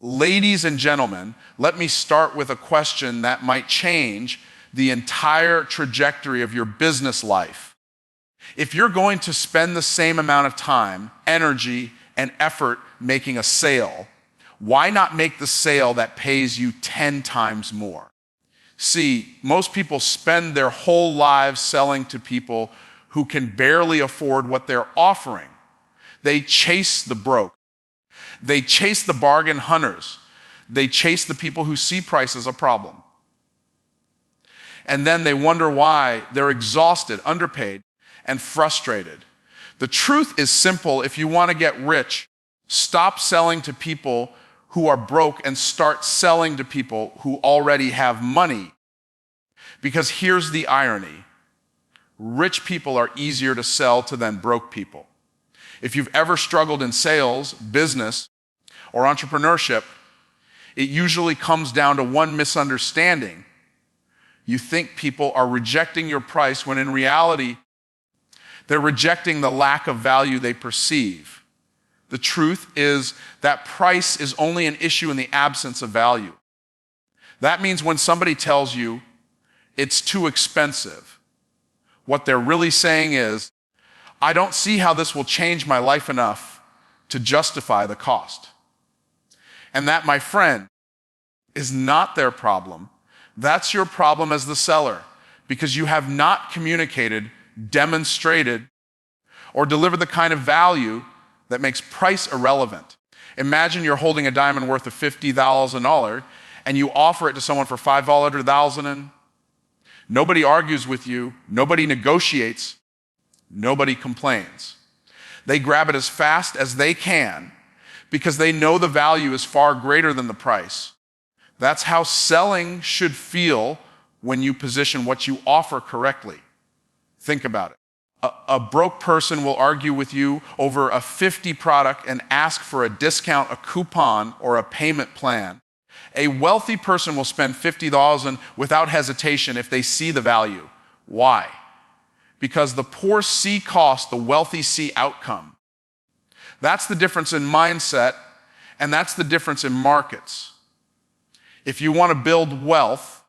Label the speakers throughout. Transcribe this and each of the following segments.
Speaker 1: Ladies and gentlemen, let me start with a question that might change the entire trajectory of your business life. If you're going to spend the same amount of time, energy, and effort making a sale, why not make the sale that pays you 10 times more? See, most people spend their whole lives selling to people who can barely afford what they're offering. They chase the broke. They chase the bargain hunters. They chase the people who see price as a problem. And then they wonder why they're exhausted, underpaid, and frustrated. The truth is simple. If you want to get rich, stop selling to people who are broke and start selling to people who already have money. Because here's the irony. Rich people are easier to sell to than broke people. If you've ever struggled in sales, business, or entrepreneurship, it usually comes down to one misunderstanding. You think people are rejecting your price when in reality, they're rejecting the lack of value they perceive. The truth is that price is only an issue in the absence of value. That means when somebody tells you it's too expensive, what they're really saying is, I don't see how this will change my life enough to justify the cost. And that, my friend, is not their problem. That's your problem as the seller, because you have not communicated, demonstrated, or delivered the kind of value that makes price irrelevant. Imagine you're holding a diamond worth of $50,000 and you offer it to someone for $500,000. Nobody argues with you, nobody negotiates, nobody complains. They grab it as fast as they can because they know the value is far greater than the price. That's how selling should feel when you position what you offer correctly. Think about it. A broke person will argue with you over a 50 product and ask for a discount, a coupon, or a payment plan. A wealthy person will spend $50 without hesitation if they see the value. Why? Because the poor see cost, the wealthy see outcome. That's the difference in mindset, and that's the difference in markets. If you want to build wealth,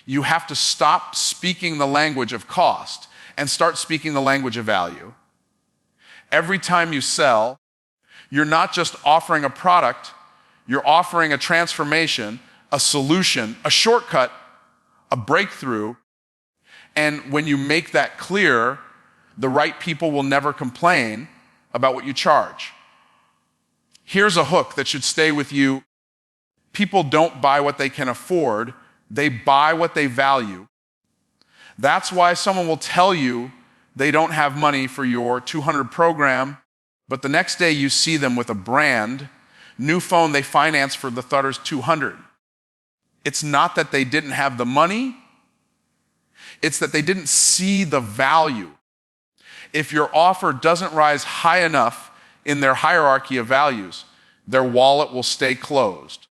Speaker 1: you have to stop speaking the language of cost and start speaking the language of value. Every time you sell, you're not just offering a product, you're offering a transformation, a solution, a shortcut, a breakthrough. And when you make that clear, the right people will never complain about what you charge. Here's a hook that should stay with you. People don't buy what they can afford, they buy what they value. That's why someone will tell you they don't have money for your 200 program, but the next day you see them with a brand new phone they financed for the Thutter's 200. It's not that they didn't have the money, it's that they didn't see the value. If your offer doesn't rise high enough in their hierarchy of values, their wallet will stay closed.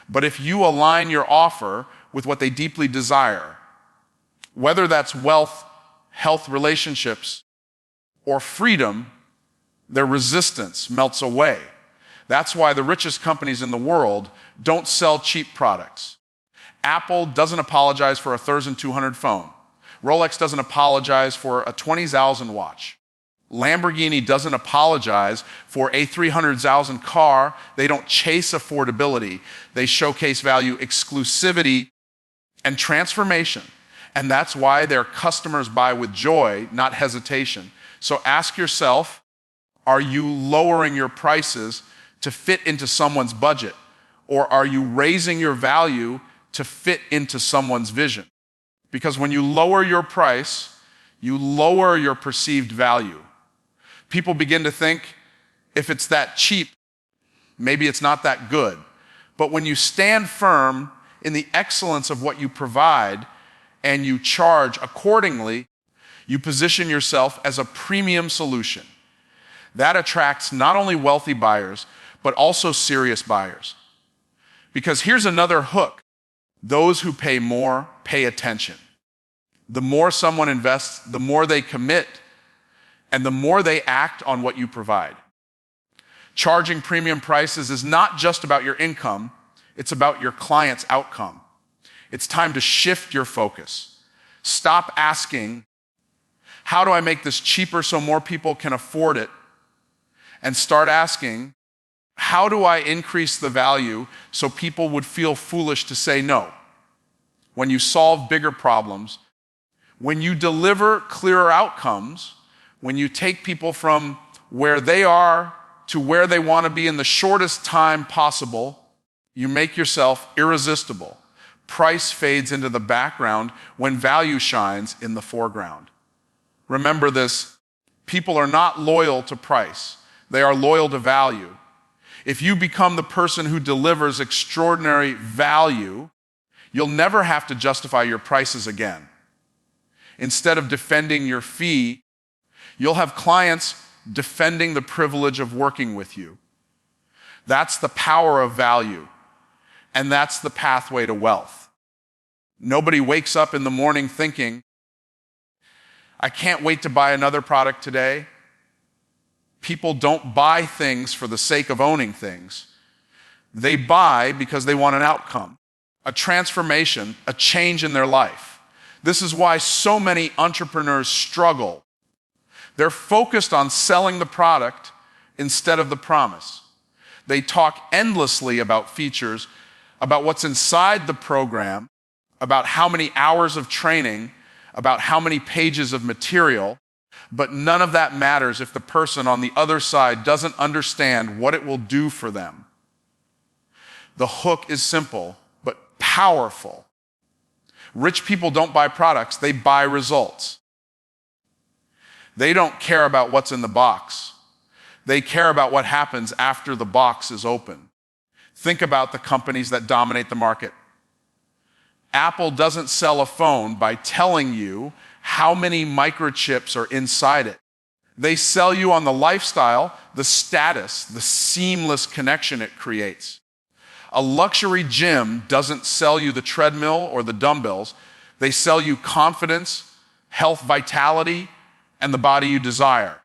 Speaker 1: But if you align your offer with what they deeply desire, whether that's wealth, health, relationships, or freedom, their resistance melts away. That's why the richest companies in the world don't sell cheap products. Apple doesn't apologize for a Thurston 200 phone. Rolex doesn't apologize for a 20,000 watch. Lamborghini doesn't apologize for a 300,000 car. They don't chase affordability. They showcase value, exclusivity, and transformation. And that's why their customers buy with joy, not hesitation. So ask yourself, are you lowering your prices to fit into someone's budget? Or are you raising your value to fit into someone's vision? Because when you lower your price, you lower your perceived value. People begin to think, if it's that cheap, maybe it's not that good. But when you stand firm in the excellence of what you provide and you charge accordingly, you position yourself as a premium solution. That attracts not only wealthy buyers, but also serious buyers. Because here's another hook. Those who pay more pay attention. The more someone invests, the more they commit, and the more they act on what you provide. Charging premium prices is not just about your income, It's about your client's outcome. It's time to shift your focus. Stop asking, how do I make this cheaper so more people can afford it? And start asking, how do I increase the value so people would feel foolish to say no? When you solve bigger problems, when you deliver clearer outcomes, when you take people from where they are to where they want to be in the shortest time possible, you make yourself irresistible. Price fades into the background when value shines in the foreground. Remember this, people are not loyal to price. They are loyal to value. If you become the person who delivers extraordinary value, you'll never have to justify your prices again. Instead of defending your fee, you'll have clients defending the privilege of working with you. That's the power of value, and that's the pathway to wealth. Nobody wakes up in the morning thinking, I can't wait to buy another product today. People don't buy things for the sake of owning things. They buy because they want an outcome, a transformation, a change in their life. This is why so many entrepreneurs struggle. They're focused on selling the product instead of the promise. They talk endlessly about features, about what's inside the program, about how many hours of training, about how many pages of material, but none of that matters if the person on the other side doesn't understand what it will do for them. The hook is simple, but powerful. Rich people don't buy products, they buy results. They don't care about what's in the box. They care about what happens after the box is open. Think about the companies that dominate the market. Apple doesn't sell a phone by telling you how many microchips are inside it. They sell you on the lifestyle, the status, the seamless connection it creates. A luxury gym doesn't sell you the treadmill or the dumbbells. They sell you confidence, health, vitality, and the body you desire.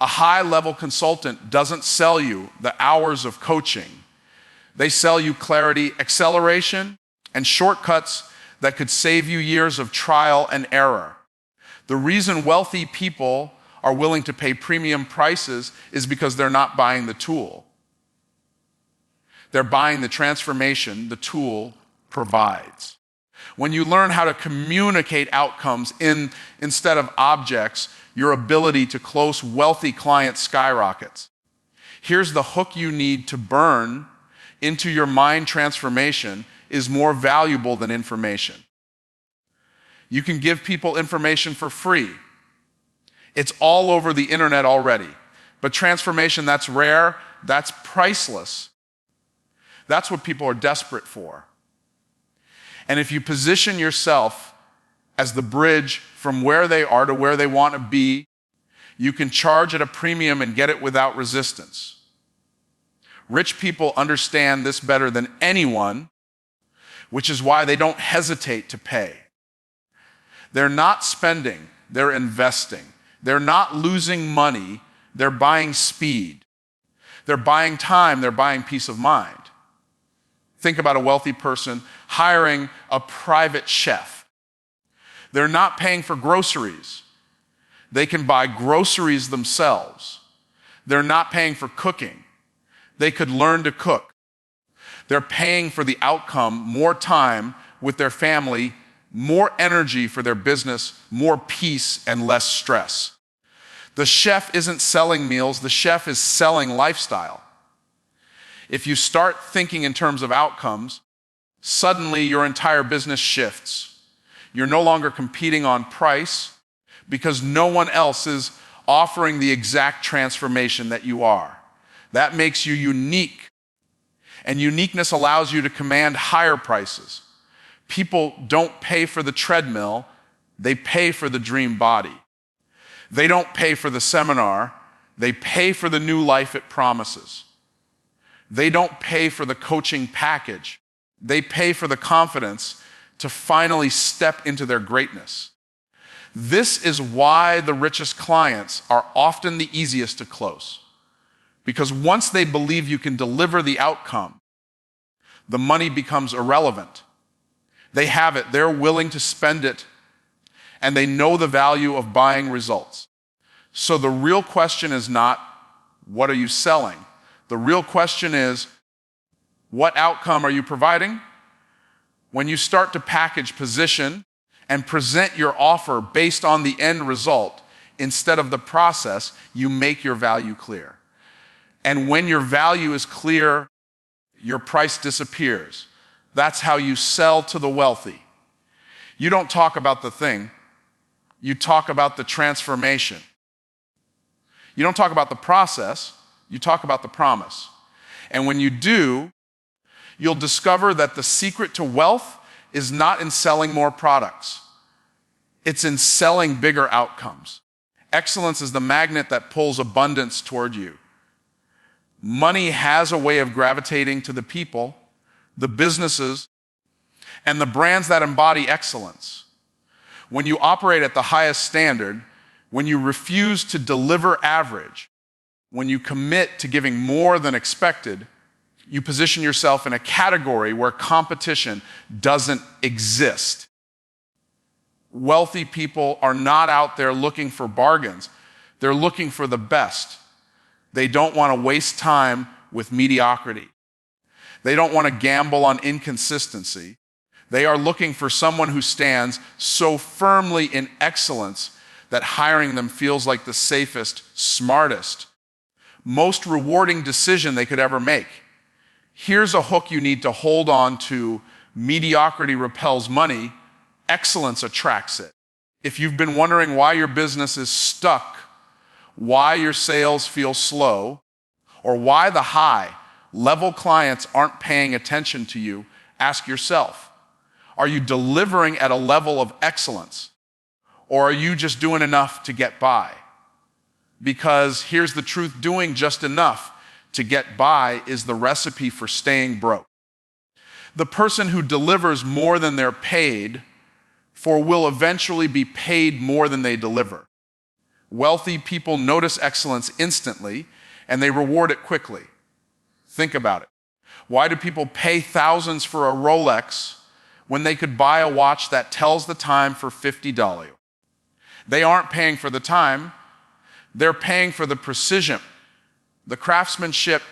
Speaker 1: A high-level consultant doesn't sell you the hours of coaching. They sell you clarity, acceleration, and shortcuts that could save you years of trial and error. The reason wealthy people are willing to pay premium prices is because they're not buying the tool. They're buying the transformation the tool provides. When you learn how to communicate outcomes instead of objects, your ability to close wealthy clients skyrockets. Here's the hook you need to burn into your mind transformation is more valuable than information. You can give people information for free. It's all over the internet already. But transformation that's rare, that's priceless. That's what people are desperate for. And if you position yourself as the bridge from where they are to where they want to be, you can charge at a premium and get it without resistance. Rich people understand this better than anyone, which is why they don't hesitate to pay. They're not spending, they're investing. They're not losing money, they're buying speed. They're buying time, they're buying peace of mind. Think about a wealthy person hiring a private chef. They're not paying for groceries. They can buy groceries themselves. They're not paying for cooking. They could learn to cook. They're paying for the outcome, more time with their family, more energy for their business, more peace and less stress. The chef isn't selling meals, the chef is selling lifestyle. If you start thinking in terms of outcomes, suddenly your entire business shifts. You're no longer competing on price because no one else is offering the exact transformation that you are. That makes you unique. And uniqueness allows you to command higher prices. People don't pay for the treadmill, they pay for the dream body. They don't pay for the seminar, they pay for the new life it promises. They don't pay for the coaching package, they pay for the confidence to finally step into their greatness. This is why the richest clients are often the easiest to close. Because once they believe you can deliver the outcome, The money becomes irrelevant. They have it, they're willing to spend it, and they know the value of buying results. So the real question is not, what are you selling? The real question is, what outcome are you providing? When you start to package, position, and present your offer based on the end result instead of the process, you make your value clear. And when your value is clear, your price disappears. That's how you sell to the wealthy. You don't talk about the thing, you talk about the transformation. You don't talk about the process, you talk about the promise. And when you do, you'll discover that the secret to wealth is not in selling more products. It's in selling bigger outcomes. Excellence is the magnet that pulls abundance toward you. Money has a way of gravitating to the people, the businesses, and the brands that embody excellence. When you operate at the highest standard, when you refuse to deliver average, when you commit to giving more than expected, you position yourself in a category where competition doesn't exist. Wealthy people are not out there looking for bargains. They're looking for the best. They don't want to waste time with mediocrity. They don't want to gamble on inconsistency. They are looking for someone who stands so firmly in excellence that hiring them feels like the safest, smartest, most rewarding decision they could ever make. Here's a hook you need to hold on to. Mediocrity repels money. Excellence attracts it. If you've been wondering why your business is stuck, why your sales feel slow, or why the high-level clients aren't paying attention to you, ask yourself, are you delivering at a level of excellence, or are you just doing enough to get by? Because here's the truth, doing just enough to get by is the recipe for staying broke. The person who delivers more than they're paid for will eventually be paid more than they deliver. Wealthy people notice excellence instantly, and they reward it quickly. Think about it. Why do people pay thousands for a Rolex when they could buy a watch that tells the time for $50? They aren't paying for the time, they're paying for the precision, the craftsmanship,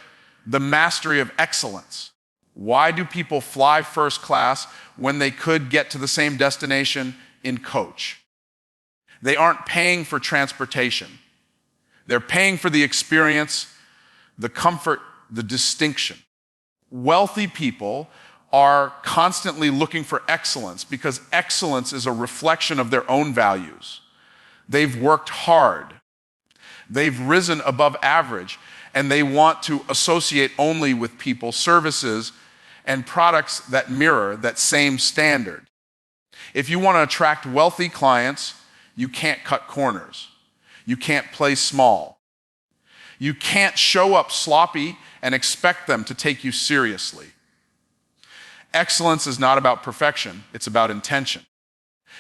Speaker 1: the mastery of excellence. Why do people fly first class when they could get to the same destination in coach? They aren't paying for transportation. They're paying for the experience, the comfort, the distinction. Wealthy people are constantly looking for excellence because excellence is a reflection of their own values. They've worked hard. They've risen above average, and they want to associate only with people, services, and products that mirror that same standard. If you want to attract wealthy clients, you can't cut corners. You can't play small. You can't show up sloppy and expect them to take you seriously. Excellence is not about perfection, it's about intention.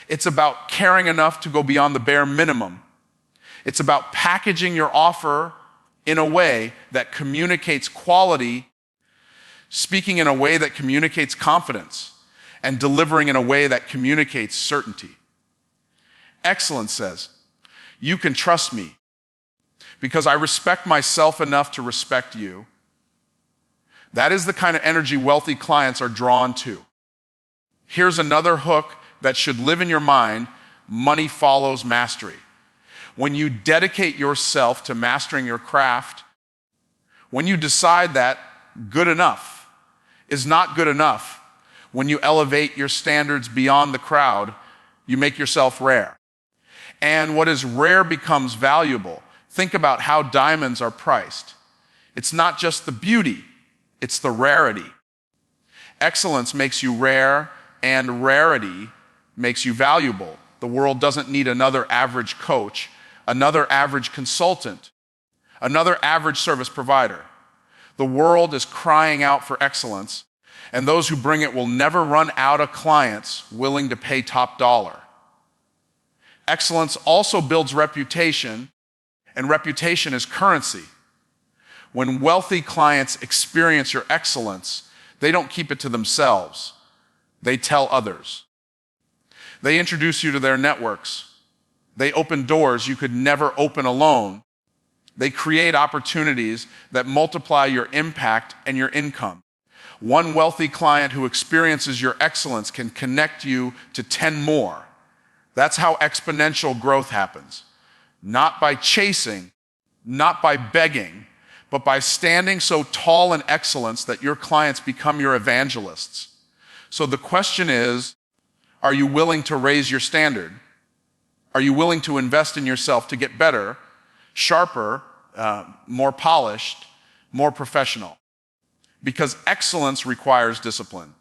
Speaker 1: It's about caring enough to go beyond the bare minimum. It's about packaging your offer in a way that communicates quality, speaking in a way that communicates confidence, and delivering in a way that communicates certainty. Excellence says, you can trust me because I respect myself enough to respect you. That is the kind of energy wealthy clients are drawn to. Here's another hook that should live in your mind: money follows mastery. When you dedicate yourself to mastering your craft, when you decide that good enough is not good enough, when you elevate your standards beyond the crowd, you make yourself rare. And what is rare becomes valuable. Think about how diamonds are priced. It's not just the beauty, it's the rarity. Excellence makes you rare, and rarity makes you valuable. The world doesn't need another average coach, another average consultant, another average service provider. The world is crying out for excellence, and those who bring it will never run out of clients willing to pay top dollar. Excellence also builds reputation, and reputation is currency. When wealthy clients experience your excellence, They don't keep it to themselves. They tell others. They introduce you to their networks. They open doors you could never open alone. They create opportunities that multiply your impact and your income. One wealthy client who experiences your excellence can connect you to 10 more. That's how exponential growth happens. Not by chasing, not by begging, but by standing so tall in excellence that your clients become your evangelists. So the question is, are you willing to raise your standard? Are you willing to invest in yourself to get better, sharper, more polished, more professional? Because excellence requires discipline.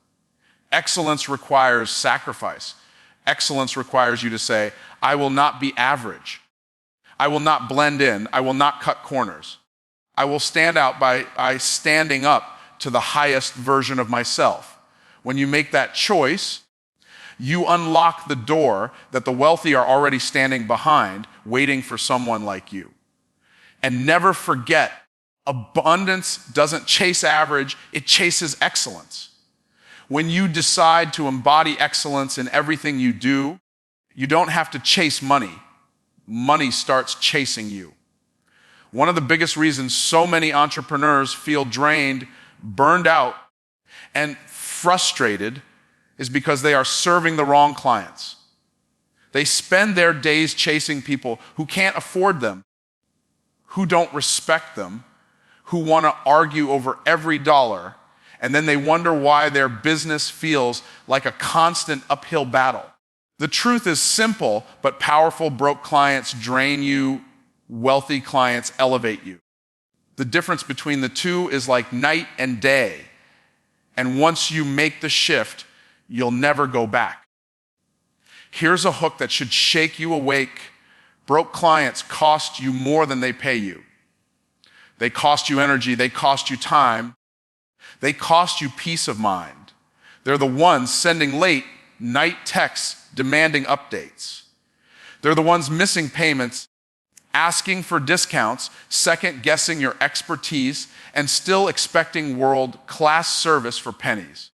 Speaker 1: Excellence requires sacrifice. Excellence requires you to say, I will not be average. I will not blend in. I will not cut corners. I will stand out by standing up to the highest version of myself. When you make that choice, you unlock the door that the wealthy are already standing behind, waiting for someone like you. And never forget, abundance doesn't chase average, it chases excellence. When you decide to embody excellence in everything you do, you don't have to chase money. Money starts chasing you. One of the biggest reasons so many entrepreneurs feel drained, burned out, and frustrated is because they are serving the wrong clients. They spend their days chasing people who can't afford them, who don't respect them, who want to argue over every dollar, and then they wonder why their business feels like a constant uphill battle. The truth is simple, but powerful broke clients drain you, wealthy clients elevate you. The difference between the two is like night and day. And once you make the shift, you'll never go back. Here's a hook that should shake you awake. Broke clients cost you more than they pay you. They cost you energy, they cost you time, they cost you peace of mind. They're the ones sending late night texts demanding updates. They're the ones missing payments, asking for discounts, second guessing your expertise, and still expecting world-class service for pennies.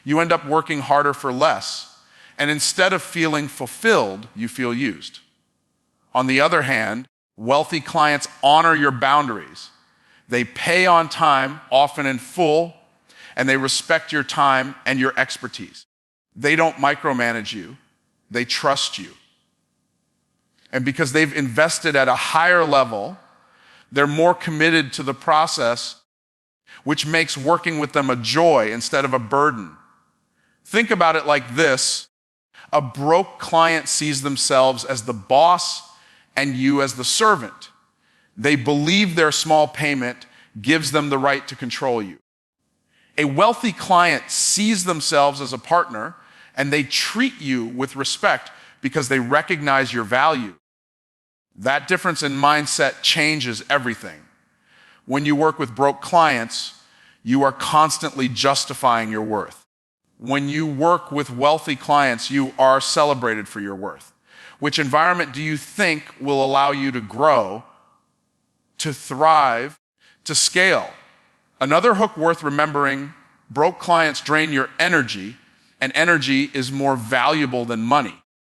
Speaker 1: You end up working harder for less, and instead of feeling fulfilled, you feel used. On the other hand, wealthy clients honor your boundaries. They pay on time, often in full, and they respect your time and your expertise. They don't micromanage you, they trust you. And because they've invested at a higher level, they're more committed to the process, which makes working with them a joy instead of a burden. Think about it like this. A broke client sees themselves as the boss and you as the servant. They believe their small payment gives them the right to control you. A wealthy client sees themselves as a partner and they treat you with respect because they recognize your value. That difference in mindset changes everything. When you work with broke clients, you are constantly justifying your worth. When you work with wealthy clients, you are celebrated for your worth. Which environment do you think will allow you to grow, to thrive, to scale? Another hook worth remembering, broke clients drain your energy, and energy is more valuable than money.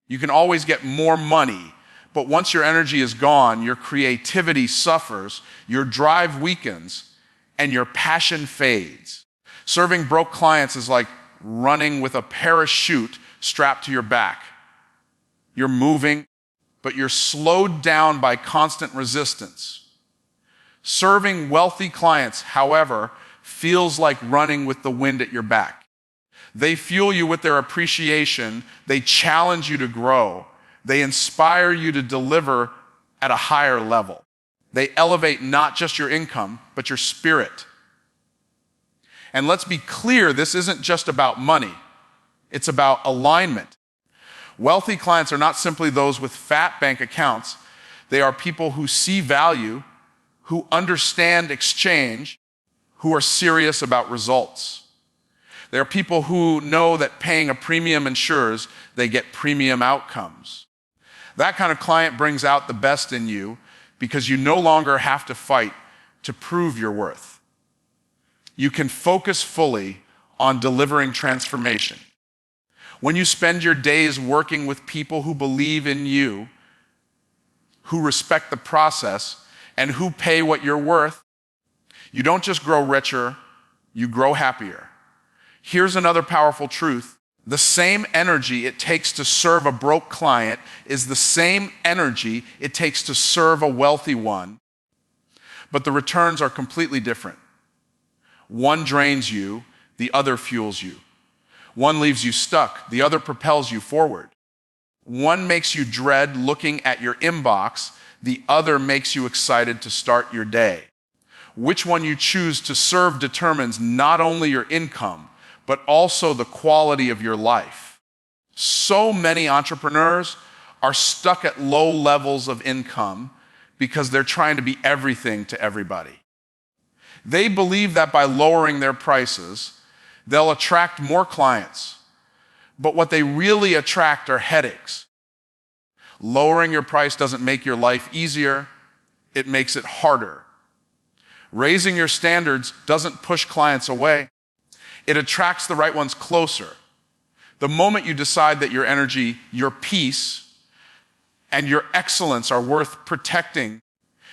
Speaker 1: You can always get more money, but once your energy is gone, your creativity suffers, your drive weakens, and your passion fades. Serving broke clients is like running with a parachute strapped to your back. You're moving, but you're slowed down by constant resistance. Serving wealthy clients, however, feels like running with the wind at your back. They fuel you with their appreciation. They challenge you to grow. They inspire you to deliver at a higher level. They elevate not just your income, but your spirit. And let's be clear, this isn't just about money. It's about alignment. Wealthy clients are not simply those with fat bank accounts. They are people who see value, who understand exchange, who are serious about results. They are people who know that paying a premium ensures they get premium outcomes. That kind of client brings out the best in you because you no longer have to fight to prove your worth. You can focus fully on delivering transformation. When you spend your days working with people who believe in you, who respect the process, and who pay what you're worth, you don't just grow richer, you grow happier. Here's another powerful truth. The same energy it takes to serve a broke client is the same energy it takes to serve a wealthy one, but the returns are completely different. One drains you, the other fuels you. One leaves you stuck, the other propels you forward. One makes you dread looking at your inbox, the other makes you excited to start your day. Which one you choose to serve determines not only your income, but also the quality of your life. So many entrepreneurs are stuck at low levels of income because they're trying to be everything to everybody. They believe that by lowering their prices, they'll attract more clients. But what they really attract are headaches. Lowering your price doesn't make your life easier, it makes it harder. Raising your standards doesn't push clients away, it attracts the right ones closer. The moment you decide that your energy, your peace, and your excellence are worth protecting,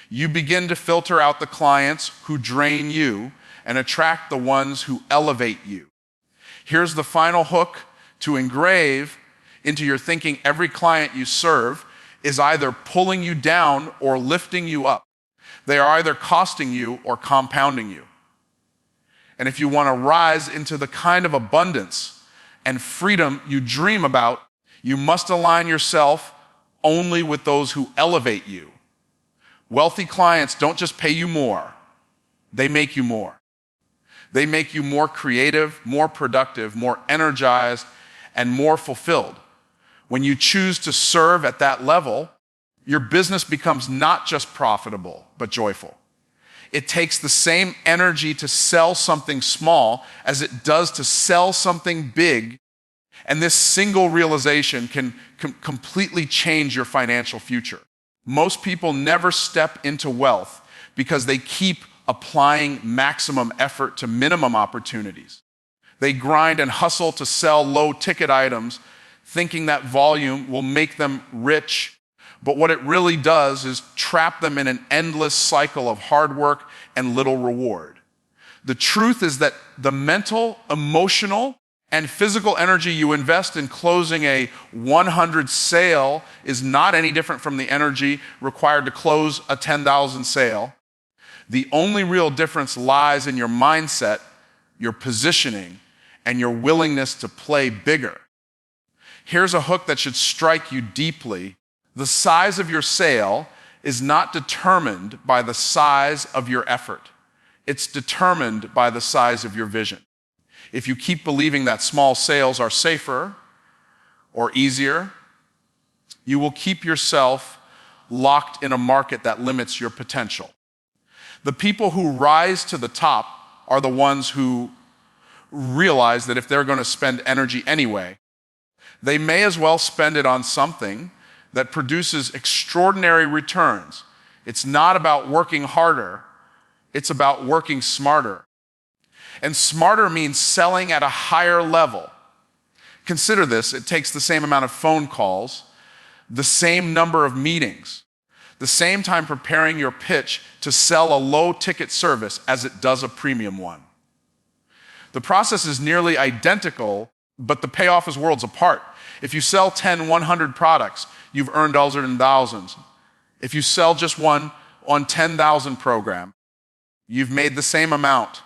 Speaker 1: you begin to filter out the clients who drain you and attract the ones who elevate you. Here's the final hook to engrave into your thinking: every client you serve is either pulling you down or lifting you up. They are either costing you or compounding you. And if you want to rise into the kind of abundance and freedom you dream about, you must align yourself only with those who elevate you. Wealthy clients don't just pay you more, they make you more. They make you more creative, more productive, more energized, and more fulfilled. When you choose to serve at that level, your business becomes not just profitable, but joyful. It takes the same energy to sell something small as it does to sell something big, and this single realization can completely change your financial future. Most people never step into wealth because they keep applying maximum effort to minimum opportunities. They grind and hustle to sell low-ticket items, thinking that volume will make them rich, but what it really does is trap them in an endless cycle of hard work and little reward. The truth is that the mental, emotional, and physical energy you invest in closing a 100 sale is not any different from the energy required to close a 10,000 sale. The only real difference lies in your mindset, your positioning, and your willingness to play bigger. Here's a hook that should strike you deeply. The size of your sale is not determined by the size of your effort. It's determined by the size of your vision. If you keep believing that small sales are safer or easier, you will keep yourself locked in a market that limits your potential. The people who rise to the top are the ones who realize that if they're going to spend energy anyway, they may as well spend it on something that produces extraordinary returns. It's not about working harder, it's about working smarter. And smarter means selling at a higher level. Consider this: it takes the same amount of phone calls, the same number of meetings, the same time preparing your pitch to sell a low-ticket service as it does a premium one. The process is nearly identical, but the payoff is worlds apart. If you sell 10, 100 products, you've earned dozens and thousands. If you sell just one on 10,000 program, you've made the same amount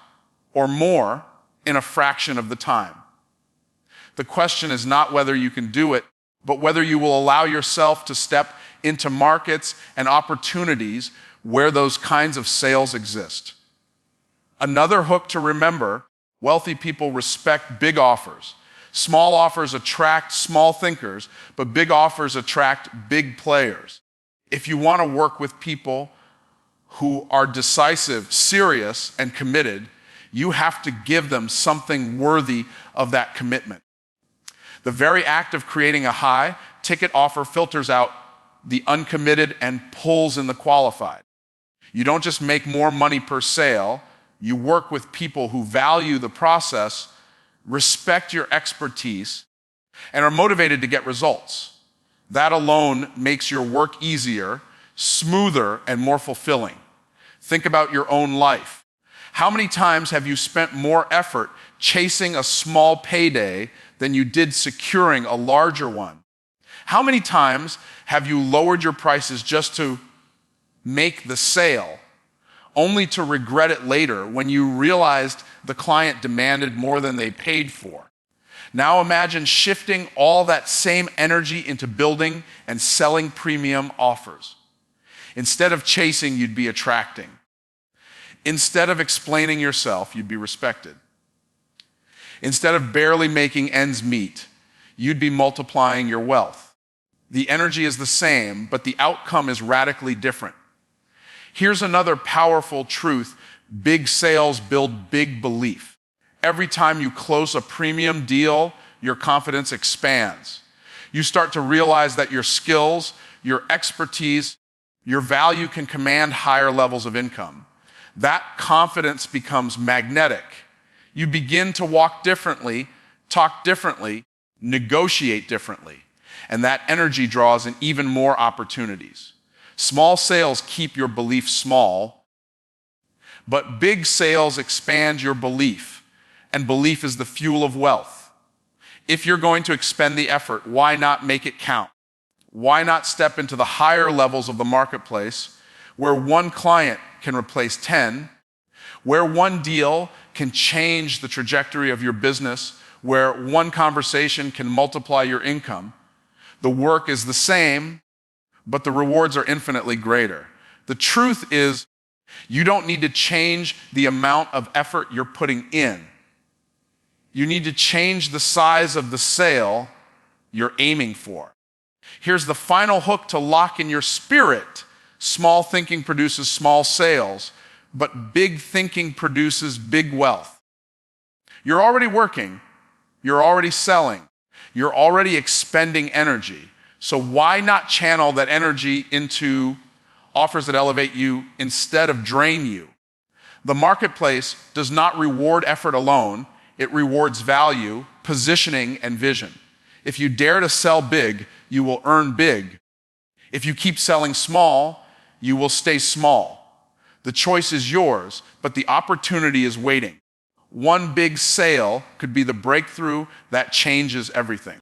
Speaker 1: or more in a fraction of the time. The question is not whether you can do it, but whether you will allow yourself to step into markets and opportunities where those kinds of sales exist. Another hook to remember: wealthy people respect big offers. Small offers attract small thinkers, but big offers attract big players. If you want to work with people who are decisive, serious, and committed, you have to give them something worthy of that commitment. The very act of creating a high-ticket offer filters out the uncommitted and pulls in the qualified. You don't just make more money per sale, you work with people who value the process respect your expertise, and are motivated to get results. That alone makes your work easier, smoother, and more fulfilling. Think about your own life. How many times have you spent more effort chasing a small payday than you did securing a larger one? How many times have you lowered your prices just to make the sale, only to regret it later when you realized the client demanded more than they paid for? Now imagine shifting all that same energy into building and selling premium offers. Instead of chasing, you'd be attracting. Instead of explaining yourself, you'd be respected. Instead of barely making ends meet, you'd be multiplying your wealth. The energy is the same, but the outcome is radically different. Here's another powerful truth. Big sales build big belief. Every time you close a premium deal, your confidence expands. You start to realize that your skills, your expertise, your value can command higher levels of income. That confidence becomes magnetic. You begin to walk differently, talk differently, negotiate differently, and that energy draws in even more opportunities. Small sales keep your belief small, but big sales expand your belief, and belief is the fuel of wealth. If you're going to expend the effort, why not make it count? Why not step into the higher levels of the marketplace where one client can replace 10, where one deal can change the trajectory of your business, where one conversation can multiply your income? The work is the same, but the rewards are infinitely greater. The truth is, you don't need to change the amount of effort you're putting in. You need to change the size of the sale you're aiming for. Here's the final hook to lock in your spirit. Small thinking produces small sales, but big thinking produces big wealth. You're already working, you're already selling, you're already expending energy. So why not channel that energy into offers that elevate you instead of drain you? The marketplace does not reward effort alone, it rewards value, positioning, and vision. If you dare to sell big, you will earn big. If you keep selling small, you will stay small. The choice is yours, but the opportunity is waiting. One big sale could be the breakthrough that changes everything.